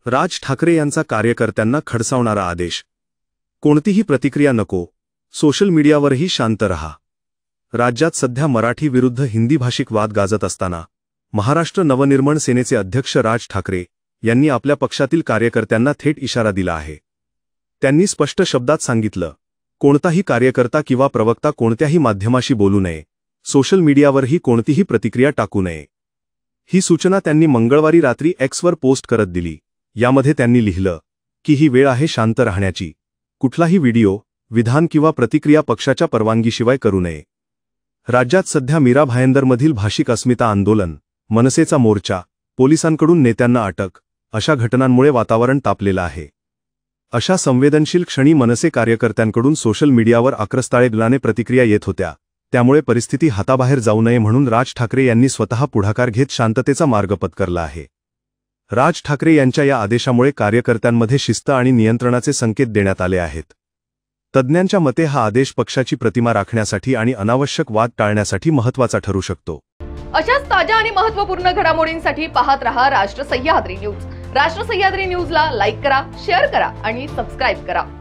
राज ठाकरे यांचा कार्यकर्त्यांना खडसावणारा आदेश. कोणतीही प्रतिक्रिया नको, सोशल मीडियावरही शांत रहा. राज्यात सध्या मराठी विरुद्ध हिंदी भाषिक वाद गाजत असताना महाराष्ट्र नवनिर्माण सेनेचे अध्यक्ष राज ठाकरे यांनी आपल्या पक्षातील कार्यकर्त्यांना थेट इशारा दिला आहे. त्यांनी स्पष्ट शब्दात सांगितलं, कोणताही कार्यकर्ता किंवा प्रवक्ता कोणत्याही माध्यमाशी बोलू नये, सोशल मीडियावरही कोणतीही प्रतिक्रिया टाकू नये. ही सूचना त्यांनी मंगळवारी रात्री एक्सवर पोस्ट करत दिली. यामध्ये त्यांनी लिहिलं की ही वेळ आहे शांत राहण्याची. कुठलाही व्हिडिओ, विधान किंवा प्रतिक्रिया पक्षाच्या परवानगीशिवाय करू नये. राज्यात सध्या मीरा भायंदरमधील भाषिक अस्मिता आंदोलन, मनसेचा मोर्चा, पोलिसांकडून नेत्यांना अटक अशा घटनांमुळे वातावरण तापलेलं आहे. अशा संवेदनशील क्षणी मनसे कार्यकर्त्यांकडून सोशल मीडियावर आक्रस्ताळेपणाने प्रतिक्रिया येत होत्या. त्यामुळे परिस्थिती हाताबाहेर जाऊ नये म्हणून राज ठाकरे यांनी स्वतः पुढाकार घेत शांततेचा मार्ग पत्करला आहे. राज ठाकरे यांच्या या आदेशामुळे कार्यकर्त्यांमध्ये शिस्त आणि नियंत्रणाचे संकेत देण्यात आले आहेत. तज्ज्ञांच्या मते हा आदेश पक्षाची प्रतिमा राखण्यासाठी आणि अनावश्यक वाद टाळण्यासाठी महत्त्वाचा ठरू शकतो. अशाच ताज्या आणि महत्त्वपूर्ण घडामोडींसाठी पाहत रहा राष्ट्र सह्याद्री न्यूज. राष्ट्र सह्याद्री न्यूजला लाईक करा, शेअर करा आणि सबस्क्राईब करा.